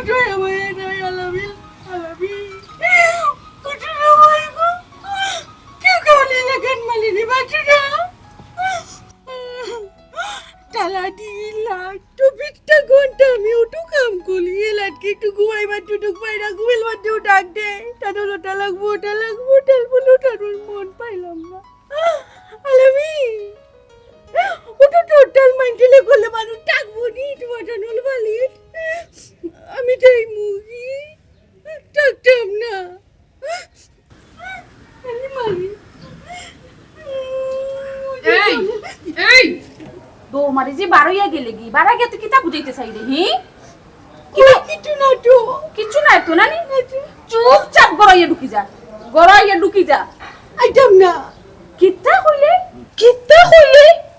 দয়া মায়া নাই আলামি আলামি উঠো না ভাই গো কেউ কাউলি লাগান মালিনি বাঁচো না টালা দিলা টুপিকটা ঘন্টা আমি উঠু কাম করি এলাটকে একটু ঘুমাইবার টুটুক পাইরা ঘুমেল মাঝে ডাক দে টানো ওটা লাগবো ওটার মন পাইলাম না আলামি ওটা টোটাল মাইন্ডলে করলে মানুষ ডাকবো নি তোমার টানুল বালির আমি তাই মুগি ডাকতাম না আমি মালি এই বৌমারে যে বারইয়া গেলে কি বারা গিয়ে তুই কিতা বুঝাইতে চাই রে হি কিছু না তো নানি চুপচাপ গড়াইয়া ঢুকি যা আইতাম না কিতা কইলে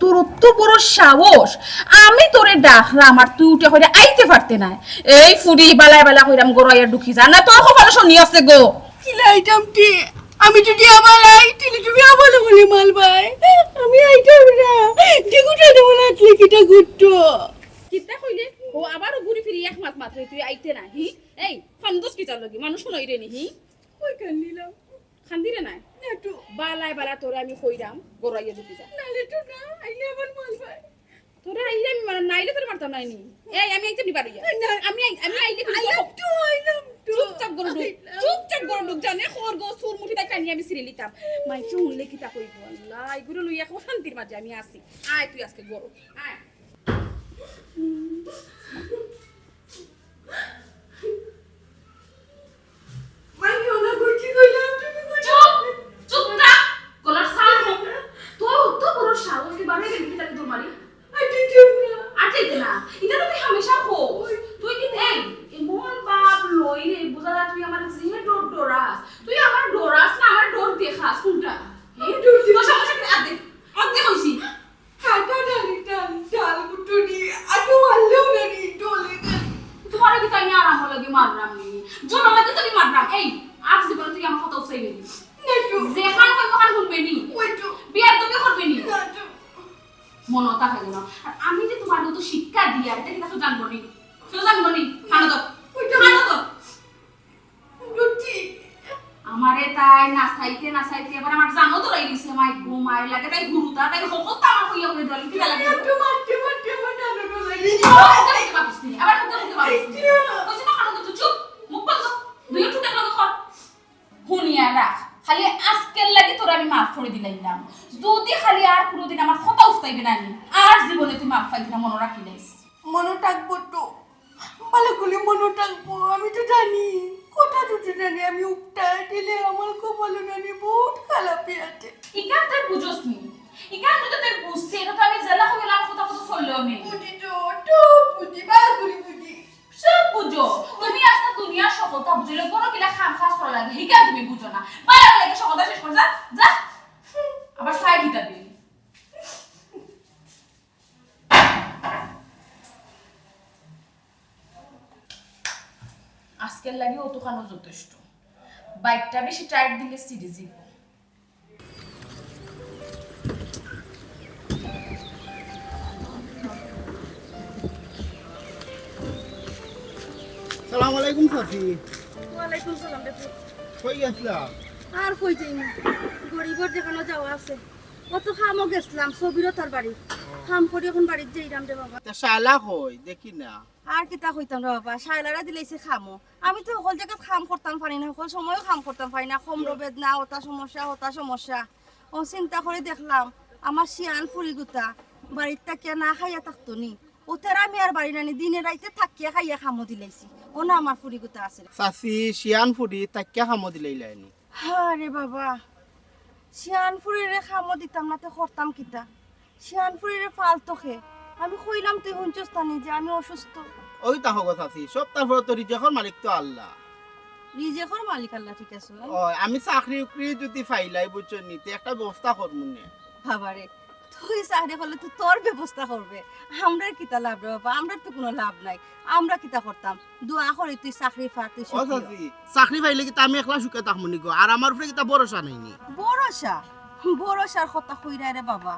তোর তো বড় সাহস আমি তোরে ডাকলাম আর তুই উঠে কইরা আইতে পারতে না এই ফুড়ি বালায় বালা কইরাম গড়াইয়া ঢুকি যা না তোর কপালে শনি আছে গো কিলা আইতাম টি আমি যদি আবার আইতিলি তুমি আবার বলে মাল ভাই আমি আইতাম না দেখুটা দেব না কিটা গুট্টো কিতা কইলে ও আবারও ঘুরি ফিরি এক মাস মাত্র তুই আইতে না হি এই ফান্দস কিতা লাগি মানুষ নই রে নি হি কই কান্দিলাম খান্দিরে নাই না তো বালায় বালা তোরে আমি কইরাম গড়াইয়া ঢুকি যা নালে তো না আইলে আবার মাল ভাই তোরে আইলে আমি মানে নাইলে তোরে মারতাম নাই নি এই আমি আইতে নি পারিয়া আমি আইলে আইলাম তো চুপচাপ গরু ঢুক জানে খরগো সুর মুঠি তাই কানি আমি সিরি লিতাম মাই শুনলে কিতা কইব আল্লাহ এগুলো লইয়া কো শান্তির মাঝে আমি আসি আয় তুই আজকে গরু আয় মাই ওনা কইছি কইলাম তুমি চুপ না গলার সাউন্ড তো বড় সাহস কি বারে গেলি কিতা তোর মারি আইতে না এটা তো তুই হামেশা হো তুই কি এই এমন বাপ লই রে বুঝা তুই আমার জিহে ডরাস তুই আমার ডরাস না আমার ডর দেখাস কোনটা এই ডর দিবা সমস্যা কি আদে হইছি কাটা ডাল গুটুনি আটো মারলেও না নি ডলে তোমার কি তাই আরাম লাগে মাররাম নি জোনা লাগে তুমি মাররাম এই আজ জীবন তুই আমার কথা উসাইবে নি নেটু যেখান কই ওখান শুনবে নি ওইটু বিয়ার তুমি করবে নি নাটু মনে থাকে না আর আমি যে তোমার মতো শিক্ষা দিয়া এটা কি তাকে জানবো নি খানো তো রুটি আমারে তাই নাচাইতে এবার আমার জানো তো রই দিছে মাই ঘুমাই লাগে তাই গুরুতা তাই হকত আমার কইয়া কই দলি কি লাগে নাটু মারতে নাটু বলি আবার মুখে পাবিস কইছ না খানো তো চুপ মুখ বন্ধ দুই টুটে লাগা কর হুনিয়া রাখ খালি আজকের লাগি তোর আমি মাফ করে দিলাম যদি খালি আর কোনোদিন আমার কথা উস্তাইবে না আর জীবনে তুই মাফ পাইবি না মনে রাখি নাইস মনো টাকবো তো ভালো করে মনো টাকবো আমি তো জানি কোথা দুটো জানি আমি উপটা দিলে আমার কপালে জানি বহুত খারাপই আছে ইকান তুই বুঝোস নি ইকান যদি তুই বুঝতে এটা তো আমি জেলা হয়ে গেলাম কথা চললেও নেই বুঝি তো বুঝি ভালো করে বুঝি সব বুঝো তুমি আজকে দুনিয়ার সফলতা বুঝলে কোনো কিলা খাম খাস করা লাগে ইকান তুমি বুঝো না বাইরে লাগে সফলতা শেষ কর যা আবার সাইড দিতে দিবি আজকের লাগে অতখানো যথেষ্ট বাইকটা বেশি টাইট দিলে সিরিজ দিব সালাম আলাইকুম সাফি ওয়ালাইকুম সালাম দেখো কই গেছলা আর কই যাই না গরিবর যেখানে যাওয়া আছে কত খামও গেছিলাম সবিরও তার বাড়ি খাম করে এখন বাড়িতে যাইরাম রে বাবা তা শালা কই দেখি না আর কিতা কইতাম রে বাবা শাইলারা দিলাইছে খামো আমি তো সকল জায়গা খাম করতাম পারি না সকল সময়ও খাম করতাম পারি না কমর বেদনা ওটা সমস্যা ও চিন্তা করে দেখলাম আমার শিয়ান ফুরি গুতা বাড়ির তাকিয়া না খাইয়া থাকতো নি ও তেরা মিয়ার বাড়ি নানি দিনে রাইতে থাকিয়া খাইয়া খামো দিলাইছি ও না আমার ফুরি গুতা আছে চাচি শিয়ান ফুডি তাক্কা খামো দিলাইলানি আরে বাবা শিয়ানপুরিরে খামো দিতাম না তো করতাম কিতা শিয়ানপুরিরে ফালতো খে আমি কইলাম তুই হুঁচস তানি যে আমি অসুস্থ ওই তাহো গো চাচি সব তারপর তো রিজেকর মালিক তো আল্লাহ রিজেকর মালিক আল্লাহ ঠিক আছে ও আমি চাকরি উকরি যদি ফাইলাই বুঝছো নিতে একটা ব্যবস্থা করমু নে বাবারে তুই চাকরি করলে তুই তোর ব্যবস্থা করবে আমরা কিতা লাভ রে বাবা আমরা তো কোনো লাভ নাই আমরা কিতা করতাম দোয়া করে তুই চাকরি পাতি ও চাচি চাকরি ফাইলে কি আমি একলা সুখে থাকমু নি গো আর আমার উপরে কিতা ভরসা নাই নি ভরসার কথা কইরা রে বাবা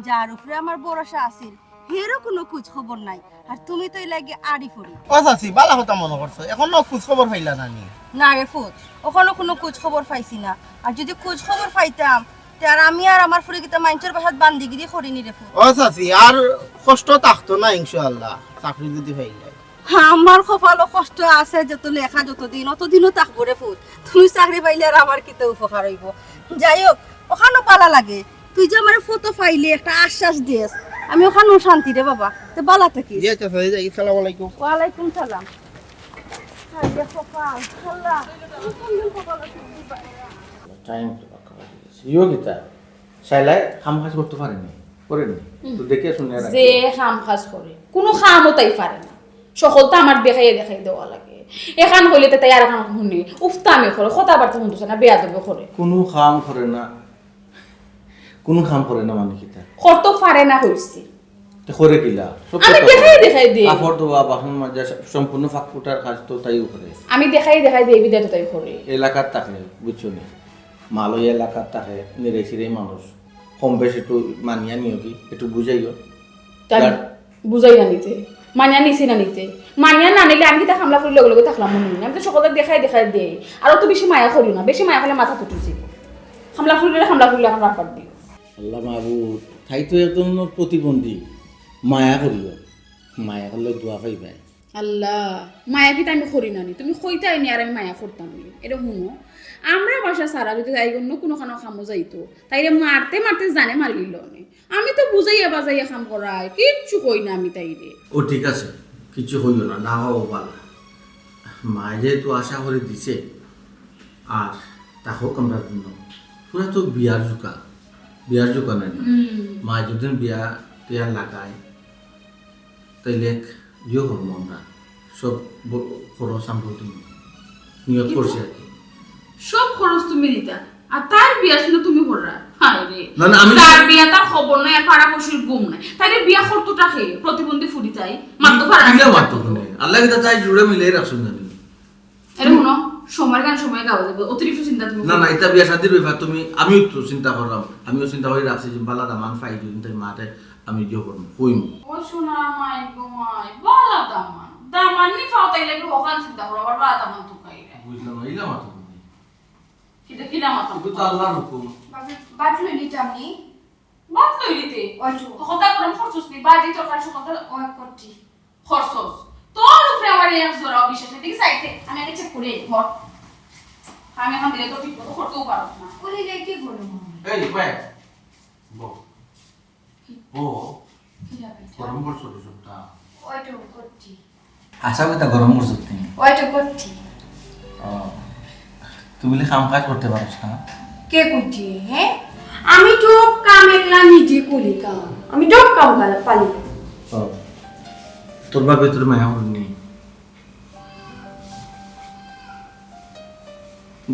যার উপরে আমার ভরসা আছিল হেরও কোনো খোঁজ খবর নাই আর তুমি তো লাগে আড়ি ফড়ি ও চাচি বালা কথা মনে করছো এখন খোঁজ খবর পাইলা না নি না রে ফুট ওখানে কোনো খোঁজ খবর পাইছি না আর যদি খোঁজ খবর পাইতাম তে আর আমি আর আমার ফুড়ি কিতা মাইন্সের বাসাত বান্দিগিরি করিনি রে ফুট ও চাচি আর কষ্ট থাকতো না ইনশাআল্লাহ চাকরি যদি পাইলা আমার কপালও কষ্ট আছে যত লেখা যতদিন অতদিনও থাকবো রে ফুট তুমি চাকরি পাইলে আর আমার কিতা উপকার হইব যাই হোক ওখানেও পালা লাগে তুই যে আমার ফটো পাইলে একটা আশ্বাস দিস আমি ওখানেও শান্তি রে বাবা তো বালা থাকিস জি চাচি যাই আসসালামু আলাইকুম ওয়ালাইকুম সালাম আইয়া কপাল আল্লাহ কোনদিন কপালে সুখী পাই টাইম তো বাক্কা দিয়েছে ইয়োগিতা শাইলাই কাম কাজ করতে পারেনি করেনি তো দেখে শুনে যে খাম কাজ করে কোনো খামও তাই পারে না সকলটা আমার দেখাই দেওয়া লাগে এখান হইলে তো তাই আর এখন শুনি উফতামি করে কথাবার্তা শুনতেছে না বেয়া দেবে করে কোনো কাম করে না কোনো কাম করে না মানে কিতা করতে পারে না হইছে তো করে কিলা সব আমি দেখাই দিই কাপড় ধোয়া বাসন মাজা সম্পূর্ণ ফাঁক ফুটার কাজ তো তাইও করে আমি দেখাই দিই বিদায় তো তাই করে এলাকার থাকে বুঝছো নি মালয় এলাকার থাকে নিরেছিরে মানুষ কম বেশ একটু মানিয়া নিও কি একটু বুঝাইও তাই বুঝাই না নিতে মানিয়া নিছি না নিতে মানিয়া না নিলে আমি কি তা হামলা করলে ওগুলো থাকলাম মনে হয় আমি তো সকলে দেখাই দেই আর তো বেশি মায়া করিও না বেশি মায়া করলে মাথা তুটেছি হামলা করলে এখন রাখবার দিও আল্লাহ মাহবুব তাই তো একদম প্রতিবন্ধী মায়া করিও মায়া করলে দোয়া পাইবাই আল্লাহ মায়া কি আমি করি না নি তুমি কইতাই নি আর আমি মায়া করতাম নি এটা শুনো আমরা বাসা সারা যদি তাই জন্য কোনো খানো খামো যাইতো তাইরে মারতে জানে মারলিল আমি তো বুঝাইয়া বাজাইয়া খাম করাই কিচ্ছু কই না আমি তাইরে ও ঠিক আছে কিছু হইও না না হও পালা মা যেহেতু আশা করে দিছে আর তা হোক আমরা জন্য পুরা তো বিয়ার জোকা নাই মা যদি বিয়া টিয়া লাগায় তাইলে ইয়ে করবো আমরা সব খরচ আমরা তুমি নিয়োগ করছি আর কি সব খরচ তুমি দিতা আর তার বিয়া শুনে তুমি কররা হায়রে না না আমি তার বিয়া তার খবর নাই আর পাড়া পশুর গুম নাই তাইলে বিয়া করতোটা খে প্রতিবন্ধী ফুটি চাই মারতে পারে না মারতো আল্লাহ কি তাই জুড়ে মিলে রাখছেন জানি আরে শুনো সময় গাওয়া যাবে অতিরিক্ত চিন্তা তুমি না এটা বিয়া শাদির ব্যাপার তুমি আমিও তো চিন্তা করলাম আমিও চিন্তা করে রাখছি যে বালা দামান ফাই দিন তাই মাতে আমি দিও করবো কইম ও শোনা মাই গো মাই বালা দামান নি ফাও তাইলে কি ওখান চিন্তা করো আবার বালা দামান তো খাইরে বুঝলাম না ইলা মাতো কিটা মাথা তো আল্লাহর হুকুম বাটলো নিতে আমি বাত লইলিতে ওইটু কথা করম খরচস নি বাদি তো কার কথা ওই করছি খরচস তোর উপরে আমার এই জোরা বিশেষ নেই দেখি সাইতে আমি আগে চেক করে ঘর আমি এখন দিলে তো ঠিক মতো করতেও পারব না বলি কি বলবো এই ভাই বো ও কি যাবে গরম করছো সবটা ওইটু করছি আশা করি তা গরম করছো তুমি ওইটু করছি তুমি বলে কাম কাজ করতে পারছ না কে করছি হ্যাঁ আমি তো কাম একলা নিজে করি কাম আমি তো কাম পালি তোর বাপে তোর মায়া হয়নি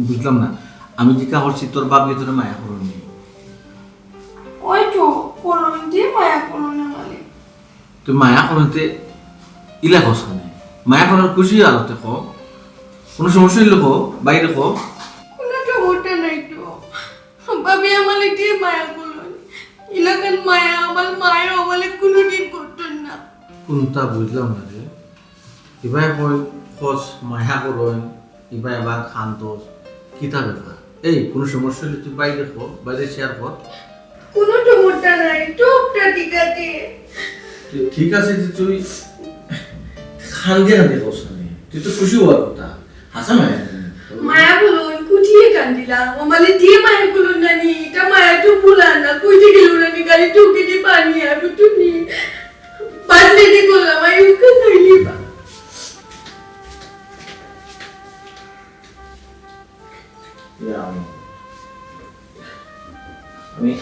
বুঝলাম না আমি জিজ্ঞাসা করছি তোর বাপে তোর মায়া হয়নি ওইটু কোলন দিয়ে মায়া কোলন মানে তুই মায়া করতে ইলা কস কেন মায়া করার খুশি আলোতে কো কোনো সমস্যা হইলে কো বাইরে কো কোনো সমস্যা নাই তো বাবি আমালে দিয়ে মায়া কোলন ইলাকান মায়া আমার মায়া আমালে কোনোদিন করতেন না কোনটা বুঝলাম না রে এবার কই খোঁজ মায়া করন এবার আবার খান্তোস কিতা ব্যাপার এই কোনো সমস্যা হলে তুই বাইরে কো বাইরে শেয়ার কর কোনো সমস্যা নাই টুকটা ঠিক আছে ঠিক আছে যে তুই খান্দে কস তুই তো খুশি হওয়ার কথা হাসা মায়া মায়া বলুন কুটিয়ে কান্দিলাম আমালে দিয়ে মায়া বলুন নানি এটা মায়া তো ভুলা না কুইতে গেল নানি গাড়ি টুকে দিয়ে পানি আর তুমি বাদলে দি করলাম আই উকে খাইলি বা আমি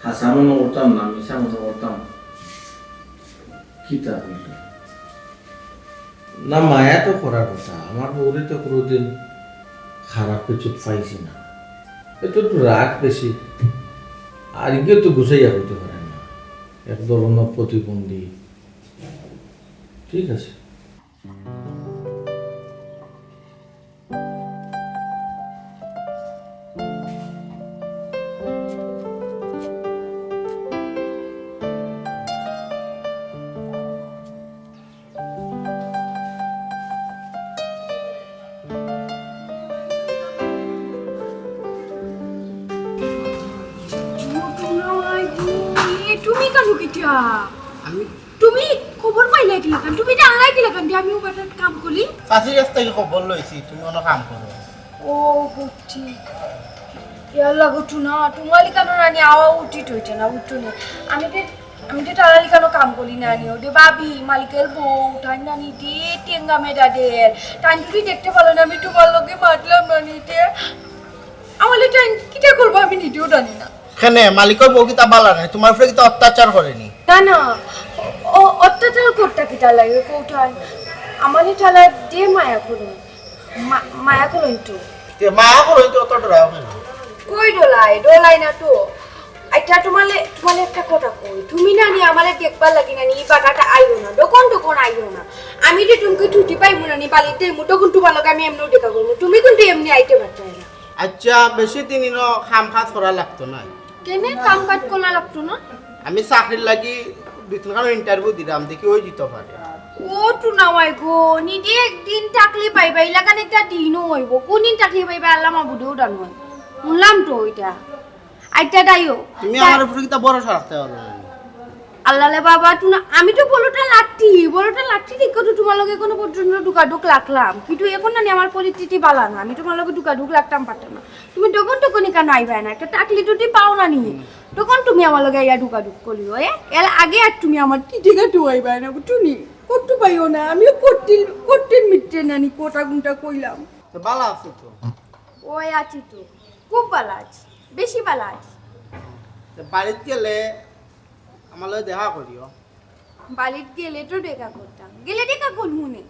হাসা মনে করতাম না মিশা মনে করতাম কিতা হইল না মায়া তো করার কথা আমার বউরে তো কোনোদিন খারাপ কিছু পাইছি না এটা একটু রাগ বেশি আর কেউ তো গুছাইয়া হইতে পারে না এক ধরনের প্রতিবন্ধী ঠিক আছে কিটা আমি তুমি খবর পাইলা কি লাগান তুমি জানলাই কি লাগান যে আমি ও বাটার কাম করি চাষির কাছ থেকে খবর লইছি তুমি কোনো কাম করো ও বুঝছি ইয়াল্লা গুটু না তোমালি কেন রানি আওয়া উঠিট হইছে না উঠু না আমি তো টালালি কেন কাম করি না নি ওদের বাবি মালিকের বউ টান নানি দে টেঙ্গা মেডাদের টান যদি দেখতে পারো না আমি তোমার লোকে মারলাম না নিতে আমালে টান কিটা করবো আমি নিজেও জানি না কেন মালিকের বউ কিতা বালা নাই তোমার উপরে কিতা অত্যাচার করেনি না না ও অত্যাচার করতে কিটা লাগে কোটান আমালে টালা দে মায়া করুন মায়া করুন তো মায়া করো তো অত ডরাও কেন কই ডোলাই না তো আইটা তোমালে একটা কথা কই তুমি না নি আমালে দেখবার লাগি না নি বাটাটা আইও না দোকান আইও না আমি যে তুমি ছুটি পাইবো না নি বালিতে মুটো কোন তোমার লগে আমি এমনি দেখা করব তুমি কিন্তু এমনি আইতে পারতাই না আচ্ছা বেশি দিন খাম খাস করা লাগতো না কেনে কাম কাজ করা লাগতো না আমি চাকরির লাগি দুই তিনখান ইন্টারভিউ দিলাম দেখি ওই দিতে পারে ও তো না হয় গো নিদি একদিন টাকলি পাইবা ইলাকান একটা দিনও হইব কোন দিন টাকলি পাইবা আল্লাহ মাবুদেও ডান হয় শুনলাম তো ওইটা আইটা দাইও তুমি আমার উপরে কিতা ভরসা রাখতে পারো না আল্লাহলে বাবা তুই আমি তো বলোটা লাঠি ঠিক তো তোমার লগে কোনো পর্যন্ত ঢুক লাগলাম কিন্তু এখন না আমার পরিস্থিতি বালা না আমি তোমার লগে ঢুক লাগতাম পারতাম না তুমি তখনই কেন আইবা না একটা টাকলি টুটি পাও না নি তখন তুমি আমার লগে ইয়া ঢুক করিও এর আগে আর তুমি আমার টিটিকা টুয়াইবা না বুঝুনি করতে পাইও না আমিও করতে মিটতে নানি কোটা গুনটা কইলাম তো বালা আছে তো ওই আছি তো খুব বালা আছে বেশি বালা আছে বাড়িতে গেলে আমার লগে দেখা করিও বালিত গেলে তো দেখা করতাম করবো নে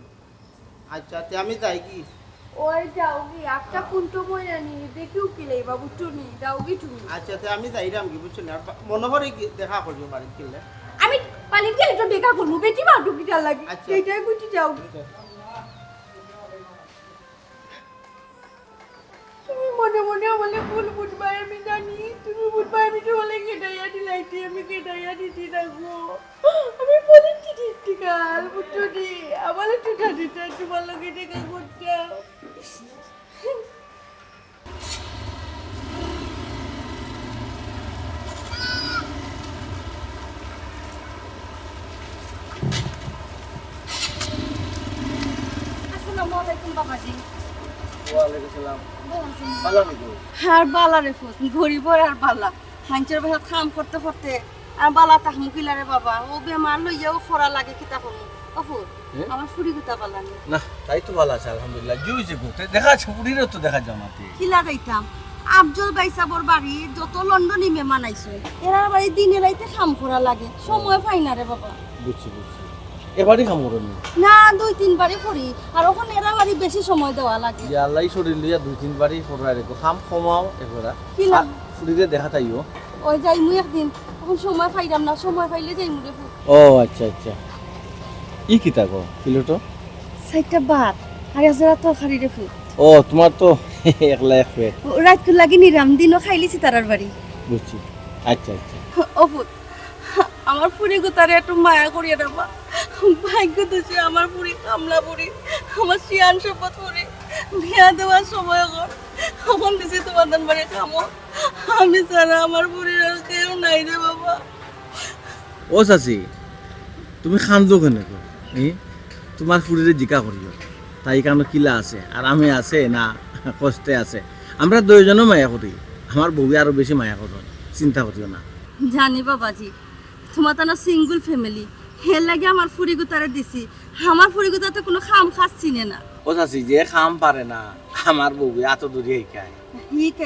আচ্ছা তে আমি যাই কি ওই যাওগি একটা কুন্টো ময়না নি দেখিও কিলে বাবু টুনি যাওগি তুমি আচ্ছা তে আমি যাইরাম কি বুঝছো না মনে করে দেখা করিও বাড়িতে গেলে আমি বালিত গেলে তো দেখা করবো বেটি বাটু কিটা লাগে আচ্ছা। এইটাই বুঝি যাওগি তুমি মনে মনে আমালে ভুল বুঝবা আমি জানি তুমি বুঝবা আমি তোমালে কেটাইয়া দিলাইছি আমি কেটাইয়া দিছি রাখবো আমি বলেছি ঠিক বুঝছি আমালে তো জানি না তোমার লগে দেখা করতাম আসসালামু আলাইকুম বাবাজি ওয়ালাইকুম সালাম ভালো নিকো আর বালা রে ফুট গরিবর আর বালা হাঞ্চের ভাষা কাম করতে করতে আর বালা তাক মুকিলারে বাবা ও বেমার লইয়াও খরা লাগে কিতা করব অফুর আমার ফুরি গুতা বালা নি না তাই তো ভালো আছে আলহামদুলিল্লাহ কি হয়েছে গো দেখা ছুটিরও তো দেখা যাও না কি লাগাইতাম আফজল বাইসাবর বাড়ি যত লন্ডনি মেহমান আইছে এরা বাড়ি দিনে রাইতে কাম করা লাগে সময় পাই না রে বাবা বুঝছি এবারই কাম করো না 2-3 বারে করি আর ওখানে এরা বাড়ি বেশি সময় দেওয়া লাগে যে আল্লাহ শরীর লিয়া 2-3 বারই করাই রেখো কাম কমাও এবারে কি লাগ ফুরিরে দেখা তাইও ওই যাই মুই একদিন তখন সময় পাইলাম না সময় পাইলে যাই মুরে ফুট ও আচ্ছা আচ্ছা ই কি তাকো কিলোটো সাইটটা বাত আর এজরা তো খারি রে ফুট ও তোমার তো একলা এক পেট রাত কো লাগি নিরাম দিনও খাইলিছি তারার বাড়ি বুঝছি আচ্ছা আচ্ছা ও ফুট আমার পুরি গোতারে একটু মায়া করিয়া দেবা ভাগ্য তো সে আমার পুরি কামলা পুরি আমার শিয়ান শপথ পুরি বিয়া দেওয়ার সময় কর এখন দিছি তোমার দান বাড়ি কামো আমি ছাড়া আমার পুরীর আর কেউ নাই রে বাবা ও চাচি তুমি খান্দো কেন তোমার ফুরিরে জিকা করিও তাই কারণ কিলা আছে আর আমি আছে না কষ্টে আছে আমরা দুইজনও মায়া করি আমার বউ আরো বেশি মায়া করো চিন্তা করিও না জানি বাবাজি তোমার তো না সিঙ্গল ফ্যামিলি হের লাগে আমার ফুরি গুতারে দিছি আমার ফুরি গুতাতে কোনো খাম খাস চিনে না ও চাচি যে খাম পারে না আমার বউ এত দূরে শিখায়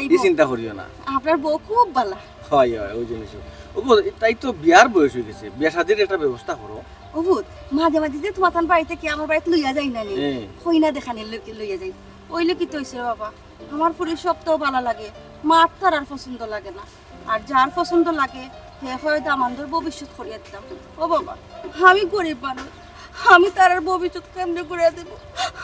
এই চিন্তা করিও না আপনার বউ খুব ভালো হয় হয় ওই জিনিস ও তাই তো বিয়ার বয়স হয়ে গেছে বিয়া শাদির একটা ব্যবস্থা করো বহুত মাঝে মাঝে যে তোমার বাড়িতে কি আমার বাড়িতে লইয়া যাই না নি কইনা দেখানি লইয়া যাই ওইলে কি তৈছে বাবা আমার পুরি সবটাও ভালো লাগে মার তার আর পছন্দ লাগে না আর যার পছন্দ লাগে হে হয়তো আমাদের ভবিষ্যৎ করিয়া দিতাম ও বাবা আমি গরিব মানুষ আমি তার আর ভবিষ্যৎ কেমনে করে দেব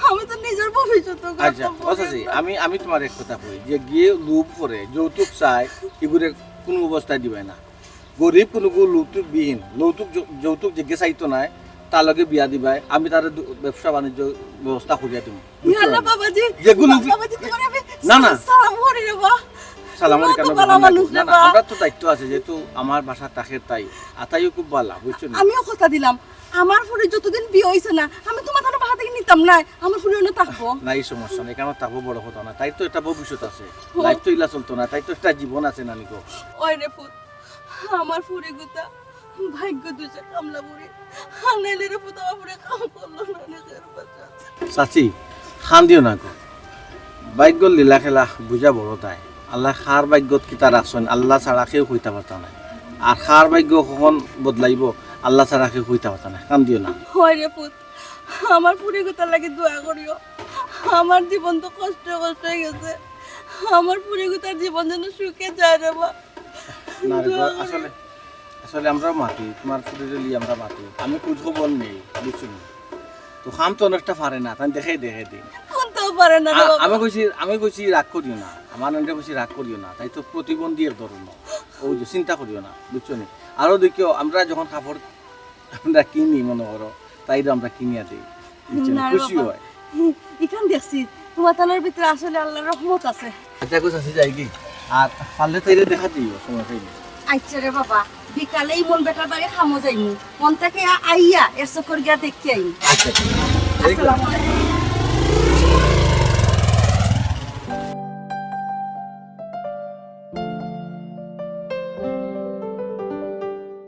আমি তো নিজের ভবিষ্যৎ আচ্ছা ওসাসি আমি তোমার এক কথা কই যে গিয়ে লুপ করে যৌতুক চাই এগুলো কোনো অবস্থায় দিবে না গরিব কোনো লৌতুক বিহীন যৌতুক যে চাইতো নাই তার লগে বিয়া দিবাই আমি তার ব্যবসা বাণিজ্য ব্যবস্থা করিয়া দিব ইয়াল্লাহ বাবাজি যেগুলো বাবাজি তোমার আমি না না সালাম করে দেব সালামারি কেন তুমি তো ভালো মানুষ না রে না বা। আমরা তো দায়িত্ব আছে যেহেতু আমার বাসা তাকে তাই আতাইও খুব ভালো বুঝছো না আমিও কথা দিলাম আমার ফুরি যতদিন বিয়ে হইছে না আমি তোমার তার বাসা থেকে নিতাম না আমার ফুরি অন্য থাকবো না এই সমস্যা নেই কেন থাকবো বড় কথা না তাই তো একটা ভবিষ্যৎ আছে লাইফ তো ইলা চলতো না তাই তো একটা জীবন আছে নানিকো ওই রে পুত আমার ফুরি গুতা ভাগ্য দুজে কামলা বুড়ি নাইলে রে পুত আমার ফুরি কাম করলো না নিজের বাচ্চা চাচি খান দিও না গো ভাগ্য লীলা খেলা বুঝা বড় তাই আল্লাহ খার ভাগ্যত কিতা রাখছেন আল্লাহ ছাড়া কেউ কইতা পারতা না আর খার ভাগ্য কখন বদলাইব আল্লাহ ছাড়া কেউ কইতা পারতা না কান দিও না ওই রে পুত আমার ফুরি গুতার লাগি দোয়া করিও আমার জীবন তো কষ্ট কষ্ট হয়ে গেছে আমার ফুরি গুতার জীবন যেন সুখে যায় রে বা না রে গো, আসলে আসলে আমরা মাটি তোমার ফুটের লিয়ে আমরা মাটি আমি খোঁজ খবর নেই বুঝছো না তো খাম তো অনেকটা পারে না তাই দেখে দিই কোনটাও পারে না রে বাবা। আমি কইছি রাগ করিও না আমার নামটা কইছি রাগ করিও না তাই তো প্রতিবন্ধী এক ধরনের ওই যে চিন্তা করিও না বুঝছো না আরো দেখিও আমরা যখন কাপড় আমরা কিনি মনে করো তাই তো আমরা কিনিয়া দিই বুঝছো না না রে খুশি বাবা। হয় এখান দেখছি তোমার তানার ভিতরে আসলে আল্লাহর রহমত আছে আচ্ছা কোথায় আছে যাই কি আর পারলে তাইলে দেখা দিও সময় পাইলে আচ্ছা রে বাবা বিকালেই মন বেটার বাড়ি খামো যাইমু মন থেকে আইয়া এর চক্কর গিয়া দেখতে আইমু আচ্ছা আসসালামু আলাইকুম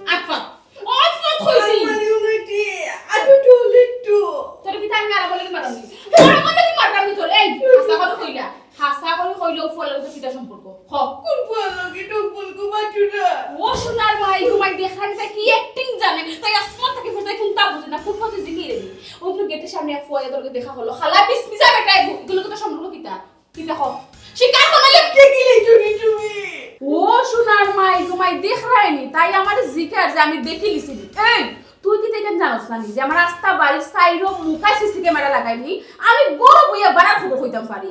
আফা আফা কইছি তোর কি টাইম আর বলে মারানি তোর মনে কি মারবানি তোর এই হাসা করে কইলা হাসা করে কইলো ফলে তো কিটা সম্পর্ক হ ও সোনার ভাই ঘুমাই দেখান তা কি অ্যাক্টিং জানে তাই আসমান থেকে ফুটাই খুনতা বুঝে না ফুটফা তুই জিকি রে ও তো গেটের সামনে ফুয়া তোরকে দেখা হলো খালা বিসমিসা বেটাই এগুলো তো সম্পর্ক কিটা কিটা হ শিকার কোনালে ও সোনার মাই ঘুমাই দেখ রাইনি তাই আমার জিকার যে আমি দেখি লিছিলি এই তুই কি দেখেন জানোস না যে আমার রাস্তা বাড়ির সাইডও মুখাই সিসি ক্যামেরা লাগাইনি আমি বড় বইয়া বাড়া খবর হইতাম পারি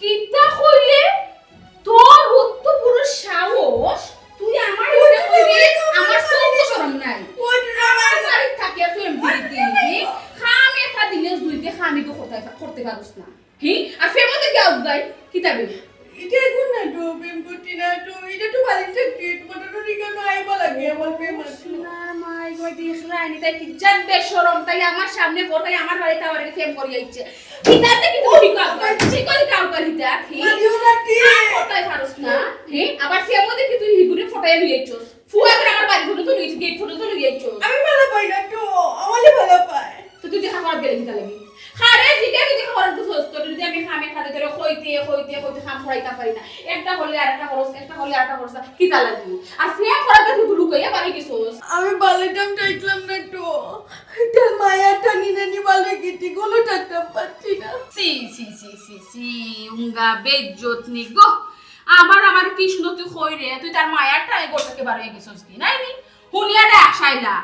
কিতা কইলে তোর অত বড় সাহস তুই আমার উপরে কইলি আমার সঙ্গে শরম নাই আমার বাড়ি থাকে ফেম দিতে খামে তা দিলে দুইতে খামি তো করতে পারছ না হি আর ফেম মধ্যে গাও গাই কিতাবে সোনার মাই গো দেখলানি তাই কি জানবে শরম তাই আমার সামনে পড়তাই আমার বাড়িতে আবার ফেম করি আইছে কিতাতে কি তুই কাজ করছিস কই কাজ করিতা ঠিক কোথায় পারছ না হে আবার ফেম মধ্যে কি তুই হিগুরে ফটাই লই আইছস ফুয়া করে আমার বাড়ি ফটো তো লই গেট ফটো তো লই আইছস তো তুই দেখা করার গেলি কিতা লাগি খারে জিকে তুই দেখা করার তো তোর যদি আমি খামে খাতে তোরে কইতে খাম ফরাইতা পারি না একটা হলে আরেকটা খরচ একটা হলে আরেকটা খরচ কিতা লাগি আর ফেম করার তুই লুকাইয়া বাড়ি গেছস আমি বালেটাম চাইছিলাম না তো তার মায়া টানি নানি বালে গেছি গোলো টাকতাম পাচ্ছি না সি উঙ্গা বেজ্জত নি গো আমার কি শুনো তুই কই রে তুই তার মায়ারটা গোটাকে বার হয়ে গেছস কি নাই নি হুনিয়া দেখ শাইলা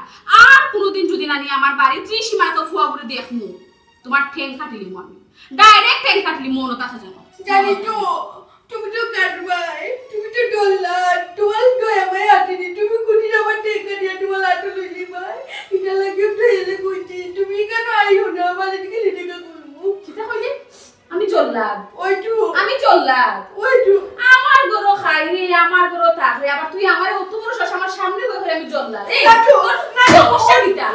আর কোনোদিন যদি নানি আমার বাড়ি ত্রিসীমা তো ফুয়া করে দেখমু তোমার ঠ্যাং কাটিলি আমি ডাইরেক্ট ঠ্যাং কাটলি মনো তাকে জানো জানি তো তুমি তো কাটবাই তুমি তো ডল্লা তোমার দয়া মাই আটিনি তুমি কুটি আমার টেকা দিয়া তোমার আটো লইলি ভাই এটা লাগে তো এলে কইছি তুমি কেন আইও না বালে দিকে লেটেকা করবো কিতা কইলে আমি জল্লাদ ওইটু আমি জল্লাদ ওইটু আমার গরো খাই রে আমার গরো তাকরে আবার তুই আমার অত বড় শশ আমার সামনে কই করে আমি জল্লাদ এই কাটো না সমস্যা কিতা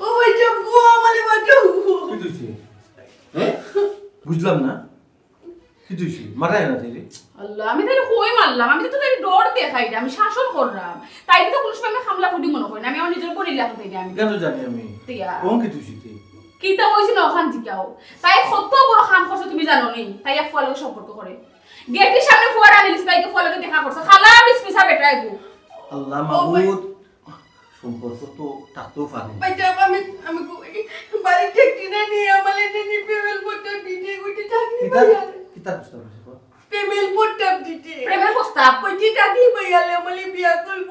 ও ভাই জব গো আমালে বাটো কি তুইছি হ্যাঁ বুঝলাম না কি তুইছি মারাই না তাইলে আল্লাহ আমি তাইলে কই মারলাম আমি তো তাই ডর দেখাই রে আমি শাসন করলাম তাই তো কোনো সময় আমি হামলা ফুটি মনে করি না আমি আমার নিজের বড়ি লাগতে দিই আমি কেন জানি আমি তিয়া কোন কি তুইছি তুই কিতা কইছি না ওখান জিকাও তাই কত বড় খাম করছ তুমি জানো নি তাই এক ফলো সম্পর্ক করে গেটের সামনে ফুয়ার আনিস তাইকে ফলোকে দেখা করছে খালা বিসমিসা বেটাই গো আল্লাহ মাহমুদ সম্পর্ক তো তাতো পারে ভাই জব আমি বাড়ি ঠেকটি না নিয়ে আমালে নিয়ে পেমেল পড়তে দিতে কইতে থাকি কিতা কিতা বুঝতে পারছিস পেমেল পড়তে দিতে প্রেমের প্রস্তাব কইতে থাকি ভাইয়ালে আমালে বিয়া করব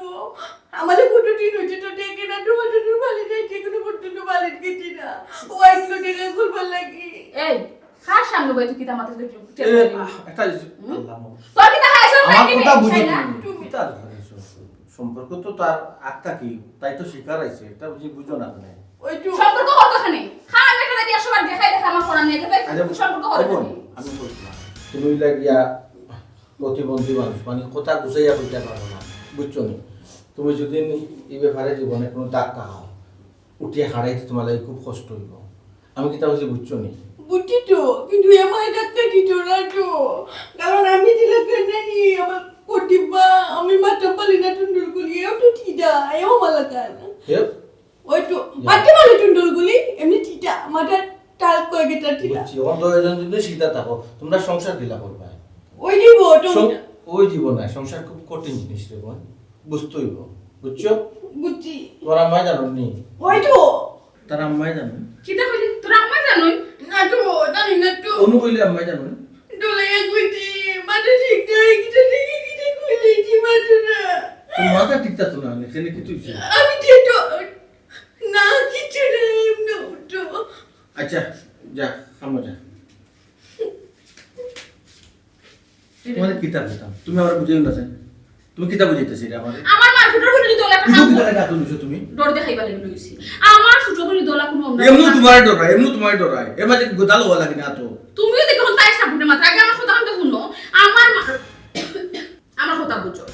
আমালে কত দিন হইছে তো দেখে না তোমাদের বাড়ি যাইতে কোনো পর্যন্ত বাড়ি গেছি না ওয়াইস লো টাকা খুলবার লাগি এই খাস সামনে বই তুই কিতা মাথা দেখলি একটা আল্লাহ মাহমুদ তোর কিতা হাইছ আমার কথা বুঝি তুমি কিতা সম্পর্ক তো তার আত্মা কি তাই তো শিকার আইছে এটা বুঝো না তুমি ওইটু সম্পর্ক হতো খানে খান একটা দিয়ে সবার দেখাই দেখা আমার পড়া নিয়ে তাই সম্পর্ক হতো আমি বলছিলাম তুমি লাগিয়া প্রতিবন্ধী মানুষ মানে কথা গুছাইয়া বলতে পারো না বুঝছো নি তুমি যদি এই ব্যাপারে জীবনে কোনো দাগ কাহাও উঠিয়ে হারাইতে তোমার লাগে খুব কষ্ট হইব আমি কি তা হচ্ছে বুঝছো নি বুঝছি তো কিন্তু আমার ডাক্তার দিত না তো কারণ আমি দিলে কেন নিয়ে আমার কটিবা আমি মাথা পালি না টুন্ডুলগুলি এও তো ঠিটা এও মালা কান ওই তো মাথা পালি টুন্ডুলগুলি এমনি ঠিটা মাথা টাল কয়ে গেটা ঠিটা বুঝছি অন্ধ এজন যদি সীতা থাকো তোমরা সংসার দিলা করবা ওই দিব তো ওই জীবন না সংসার খুব কঠিন জিনিস রে বোন বুঝতে হইব বুঝছো বুঝছি তোমার আম্মাই জানো নি ওই তো তার আম্মাই জানো কিটা কইলি তোরা আম্মা জানোই না তো জানি না তো অনু কইলে আম্মাই জানো ডলে কইছি মাথা ঠিক নাই কিটা দেখি কিটা কইলেছি মাথা তোর মাথা ঠিকঠাক তো না সেখানে কিছু হইছে আমি তো না কিছু নাই এমনি তো আচ্ছা যা আমরা যা তোমাদের কিতাব দিতাম তুমি আমার বুঝাই না তুমি কিতাব বুঝাইতেছি এটা আমাদের আমার মা ফুটোর ফুটো দোলা কি কিতাবে ডাকো নিছো তুমি ডর দেখাইবা লাগি লইছি আমার ছোট বড়ি দোলা কোনো অন্য এমনি তোমার ডরাই এর মাঝে গোদাল হওয়া লাগে না তো তুমিও দেখো তাই সাপোর্টে মাথা আগে আমার কথা আমি শুনো আমার আমার কথা বুঝো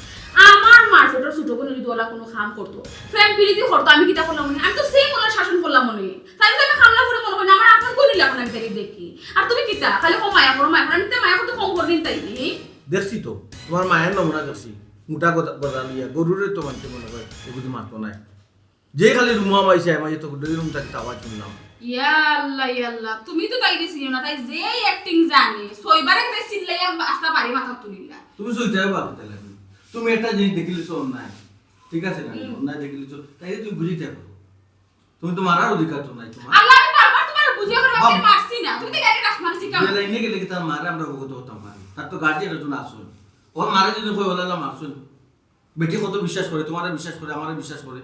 আমার মার ফুটোর ছোট বড়ি দোলা কোনো কাম করতো ফ্রেন্ড পিরিতি করতো আমি কিতা করলাম মনে আমি তো সেম ওলা শাসন করলাম মনে তাই তো আমি খামলা করে মনে করি আমার আপন করি লাগা আমি তাই দেখি আর তুমি কিতা খালি মায়া করো আমি তো মায়া করতে কম করে দিন তাই দেখছি তো তোমার মায়ের নমুনা দেখছি মোটা গদা নিয়ে গরুরে তো মানতে মনে হয় এগুলি মাতো নাই যে খালি রুমা মাইছে আমি তো রুম থেকে আওয়াজ শুনলাম ইয়াল্লাহ তুমি তো তাই দিছিস না তাই যে অ্যাক্টিং জানে সইবারে তাই সিল্লাই আস্তা পারি মাথা তুলিলা তুমি সইতে পারো তাহলে তুমি একটা জিনিস দেখিলিছো অন্যায় ঠিক আছে না অন্যায় দেখিলিছো তাই তুমি বুঝিতে পারো তুমি তো মারার অধিকার তো নাই তোমার আল্লাহ আমি বারবার তোমার বুঝিয়ে করে আমি মারছি না তুমি তো গাড়ি রাখ মারছি কেন যে লাইনে গেলে কি তার মারে আমরা অবগত হতাম পারি তার তো গার্জিয়ান তো না আসল ওর মারে যদি কই বলালাম আসল বেটি কত বিশ্বাস করে তোমারে বিশ্বাস করে আমারে বিশ্বাস করে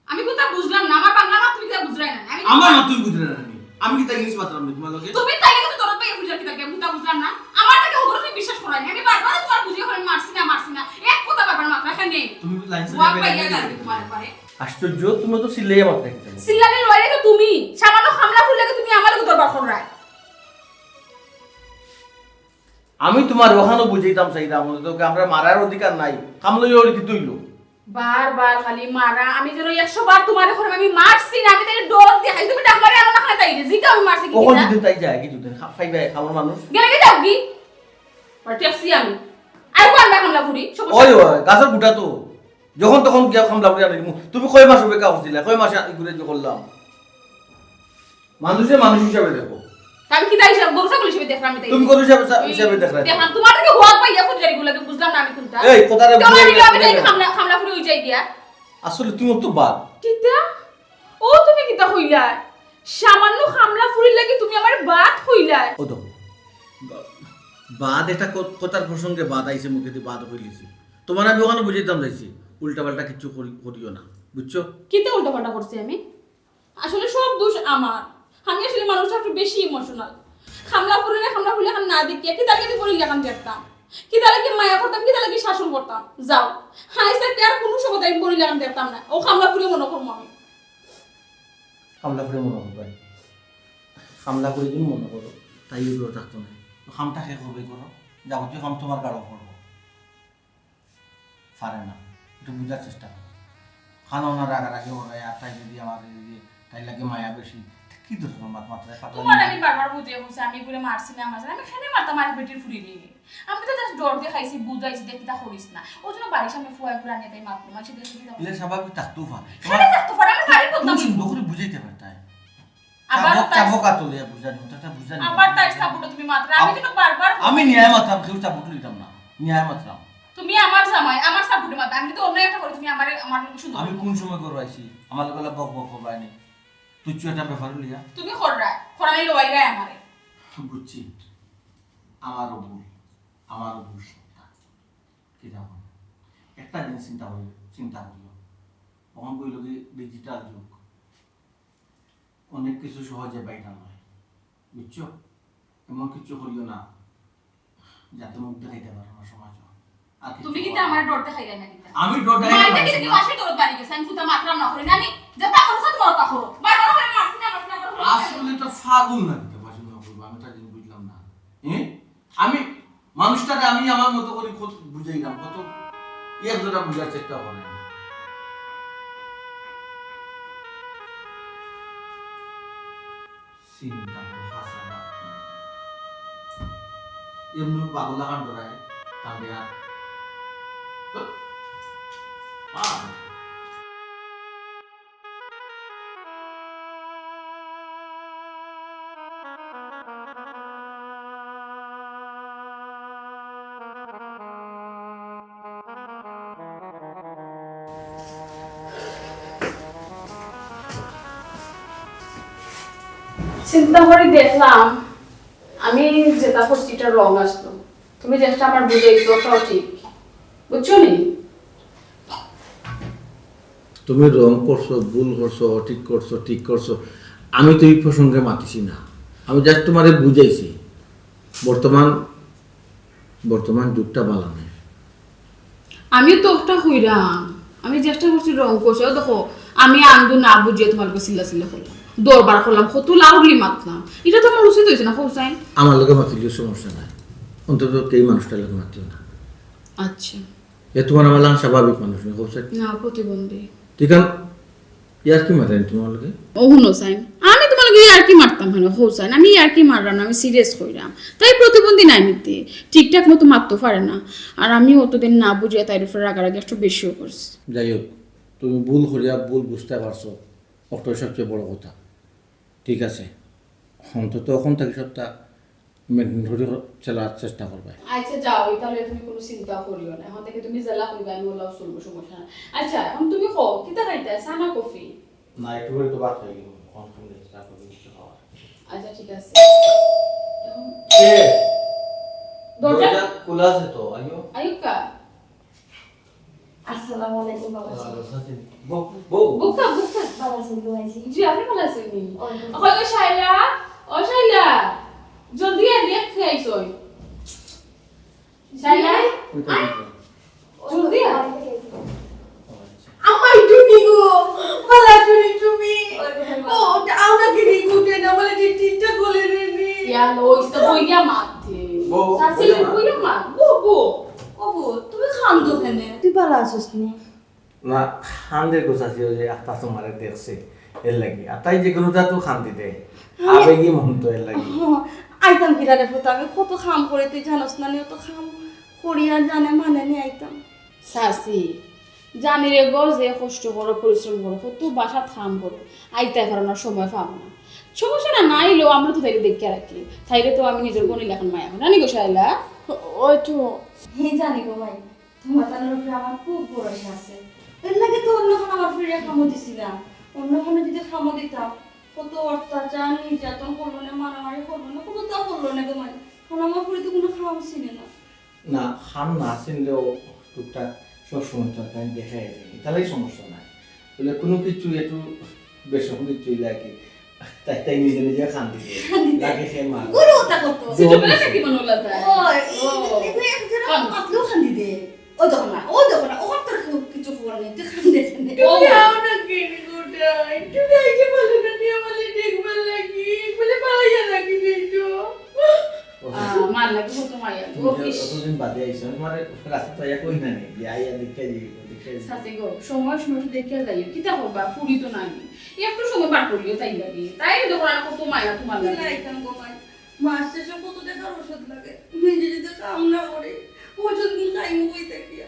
আমি কথা বুঝলাম না আমার বাংলা মা তুমি তা বুঝরাই না আমার মা তুই বুঝলে না আমি কি তাই ইংলিশ মাত্রাম না তোমার লগে তুমি তাই কিন্তু দরদ পাইয়া বুঝা কি থাকে আমি তা বুঝলাম না আমার থেকে ওগুলো তুমি বিশ্বাস করাই না আমি বারবার তোমার বুঝিয়ে করে মারছি না এক কথা বারবার মাত্রা খানে তুমি লাইন ওয়া সাইডে পাইয়া যাবে তোমার পারে আশ্চর্য তুমি তো সিল্লাইয়া মাত্রা খেতে সিল্লাকে লইরে তো তুমি সামান্য খামলা ফুল লাগে তুমি আমার লাগে দরবার করাই আমি তোমার ওখানে বুঝাইতাম চাইতাম তোকে আমরা মারার অধিকার নাই কামলই ওর কি তুইলো বারবার খালি মারা আমি যেন 100 বার তোমার এখন আমি মারছি না আমি তাকে ডর দেখাই তুমি ডাক মারে আলো না খানে তাই জিকা আমি মারছি কি কখন না যদি তাই যায় কি যদি খাইবে খাবার মানুষ গেলে কি যাও কি পারতেছি আমি আর কোন না খামলা ফুরি ওই গাছের বুটা তো যখন তখন গিয়া খামলা বুড়ি আনি তুমি কয় মাস হবে কাগজ দিলা কয় মাস ইগুরে যে করলাম মানুষ হিসাবে দেখো আমি কি তাই হিসাব গরু ছাগল হিসেবে দেখলাম আমি তাই তুমি গরু হিসাবে দেখলা দেখলাম তোমার থেকে হোয়াক পাইয়া ফুজারি গুলাকে বুঝলাম না আমি কোনটা এই কথাটা তোমার নিলে আমি তাই খামলা ফুরি হই যাই গিয়া আসলে তুমি তো বাদ কিতা ও তুমি কিতা হইলা সামান্য খামলা ফুরি লাগি তুমি আমার বাত হইলা ও তো বাদ এটা কথার প্রসঙ্গে বাদ আইছে মুখে দিয়ে বাদ হইলিছি তোমার আমি ওখানে বুঝাইতাম যাইছি উল্টা পাল্টা কিছু করিও না বুঝছো কিতা উল্টা পাল্টা করছি আমি আসলে সব দোষ আমার আমি আসলে মানুষটা একটু বেশি ইমোশনাল খামলা ফুরি এখন না দেখিয়া কি তার কাছে পড়ি লেখান দেখতাম কি তার কি মায়া করতাম কি তার কি শাসন করতাম যাও হাই সাথে আর কোনো সময় আমি পড়ি লেখান দেখতাম না ও খামলা ফুরি মনে করবো আমি খামলা করে মনে করবে খামলা করে তুমি মনে করো তাই এগুলো থাকতো না খামটা শেষ হবে করো যাবতীয় খাম তোমার কারো করবো পারে না একটু বুঝার চেষ্টা করো খানো না রাগারাগি ওরাই আর তাই যদি আমার তাই লাগে মায়া বেশি কি ধরো মাত্রায় তোমার আমি বারবার বুঝিয়ে বলছি আমি করে মারছি না মারছি আমি এখানে মারতাম আর বেটির ফুরি নিয়ে আমি তো জাস্ট ডর দিয়ে খাইছি বুঝাইছি দেখি তা করিস না ওই জন্য বাড়ির সামনে ফুয়া ফুরা নিয়ে তাই মারতো মাসে দেখি এলে স্বাভাবিক থাকতেও পারে এখানে থাকতো পারে আমি বাড়ির করতাম তুমি সুন্দর করে বুঝাইতে পারতাই আবার চাবো কাতলে বুঝানি ওটা বুঝানি আবার তাই সাপোর্ট তুমি মাত্রা আমি কিন্তু বারবার আমি ন্যায় মাত্রাম কেউ সাপোর্ট নিতাম না ন্যায় মাত্রাম তুমি আমার জামাই আমার সাপোর্টে মাত্রা আমি তো অন্য একটা করে তুমি আমার শুধু আমি কোন সময় করবো আইছি আমার গলা বক বক করবাইনি তুই একটা ব্যাপার লিয়া তুমি খরাই লইরা আমারে বুঝছি আমারও ভুল কি জানো একটা জিনিস চিন্তা করিও তখন কইল কি ডিজিটাল যুগ অনেক কিছু সহজে বাইটা নয় বুঝছো এমন কিছু করিও না যাতে মুখ দেখাইতে পারো না সমাজ আর কিছু তুমি কি হওয়ার আমার নাই। ডর দেখাই না কিতা আমি ডর দেখাই মাইটা না, কি দেখি বাসে তোর বাড়ি গেছে আমি ফুটা মাত্রাম না করে নানি যে তা করছ তোমার তা করো বারবার করে মারছি না করো আসলে তো ফাগুন না দিতে পারছি না বলবো, আমি তা জিনিস বুঝলাম না। আমি মানুষটাকে আমি আমার মতো করে কত বুঝাইলাম, কত এক দুটা বুঝার চেষ্টা করে চিন্তা করে হাসা না এমনি পাগলা কান ধরায় তাহলে আর চিন্তা করে দেখলাম আমি যেটা করছিটা রং আসতো তুমি যেটা আমার বুঝাইছো ওটাও ঠিক বুঝছো নি তুমি রং করছো, ভুল করছো, ঠিক করছো, আমি তো এই প্রসঙ্গে মাতিছি না। আমি জাস্ট তোমারে বুঝাইছি বর্তমান যুগটা ভালো নেই। আমি তো ওটা হইরাম আমি চেষ্টা করছি রং করছি দেখো আমি আন্দু না বুঝিয়ে তোমাকে সিল্লা করলাম দরবার করলাম কত লাউডলি মাতলাম এটা তো আমার উচিত হয়েছে না হোসাইন আমার লোকে মাতিলেও সমস্যা নাই, অন্তত এই মানুষটার লোকে মাতিও না। আচ্ছা এ তোমার আমার লাগে স্বাভাবিক মানুষ নেই, হোসাইন না প্রতিবন্ধী ঠিক আছে। ইয়ার কি মারেন তোমার লোকে? ও হোসাইন আমি তোমার আর কি মারতাম কেন হোসাইন আমি আর কি মারলাম না আমি সিরিয়াস কইরাম তাই প্রতিবন্ধী নাই নিতে ঠিকঠাক মতো মারতে পারে না আর আমি অতদিন না বুঝিয়ে তাই উপরে রাগারাগি একটু বেশিও করছি যাই হোক, তুমি ভুল করিয়া ভুল বুঝতে পারছো, ওটাই সবচেয়ে বড় কথা। ঠিক আছে, অন্তত এখন থেকে সবটা মেনটেন করে চালার চেষ্টা করবে। আচ্ছা যাও তাহলে তুমি কোনো চিন্তা করিও না এখন থেকে তুমি জেলা কইবা আমি ওলাও চলবো সমস্যা না আচ্ছা এখন তুমি কও কিতা খাইতে সানা কফি না একটু করে তো বাদ হয়ে গেল, কম কম চেষ্টা করবে কিছু খাওয়ার। আচ্ছা ঠিক আছে কে দরজা দরজা খোলা আছে তো? আইও। আয়ুকা আসসালামু আলাইকুম বাবা বউ বউ বুকা বাবা শুনতে পাইছি জি আপনি ভালো আছেন নি ওয়ালাইকুম ওই গো শাইলা ও শাইলা জলদি আর দেখ খাইছই শাইলা জলদি আয় আমার টুনি গো ভালো টুনি তুমি ও আউনা কি নি গুটে না বলে তিনটা গোলে রেনি ইয়া লইস তো বইয়া মারতে বউ, সাসি বইয়া মার। বইয়া মার বউ ওগো তুমি খান দো কেনে তুই ভালো আছিস নি না খান্দে গোছাছি ওই যে আত্মা তোমারে দেখছে এর লাগি আর তাই যে কোনোটা তো খান্দি দে আবেগি মন তো এর লাগি আইতাম কিরারে ফুটা আমি কত খাম করে তুই জানোস না নিও তো খাম করি আর জানে মানে নি আইতাম সাসি জানি রে গো যে কষ্ট করো পরিশ্রম করো কত বাসা থাম করো আইতে পারানোর সময় পাবো না সমস্যা না নাইলেও আমরা তো তাইলে দেখে রাখি তাইলে তো আমি নিজের বোনের লেখান মায়া নানি গো শাইলা ওই তো হে জানি গো ভাই তোমার তানের উপরে আমার খুব ভরসা আছে এর লাগে তো অন্যখানে আমার ফিরে খামো দিছিলাম অন্যখানে যদি খামো দিতাম কত অত্যাচার নির্যাতন করলো না মারামারি করলো না কত তা করলো না তোমার কারণ আমার ফিরে তো কোনো খাম ছিল না না খান না চিনলেও টুকটাক সবসময় তো আমি দেখাই দিই তাহলে সমস্যা নাই বলে কোনো কিছু একটু বেসম কিছু লাগে তাই তাই নিজে নিজে খান দিতে লাগে সে মা গুরু ওটা করতো ছোটবেলা থেকে মনে হলো তাই ওই এগুলো একজনের আপনিও খান্দি দে ও দেখো না ওখান তোর কিছু খবর নেই তুই খান্দি দে তুমি আও না কেনি গোটা একটু যাইতে পারলে না নিয়ে বলে দেখবার লাগি বলে পালাইয়া লাগি একটু মার লাগে কত মায়া গো ইস অতদিন বাদে আইসো মানে রাস্তা তো এক কই না নেই যে আইয়া দেখে যাই সাসি গো সময় দেখে যাই কিতা হবা পুরি তো নাই একটু সময় বার করিও তাই লাগে তাই দেখো না কত মায়া তোমার লাগে লাইতাম গো ভাই মাস শেষে কত টাকার ওষুধ লাগে নিজে যদি কাম না করে ওষুধ গুলো খাইমু কই থাকিয়া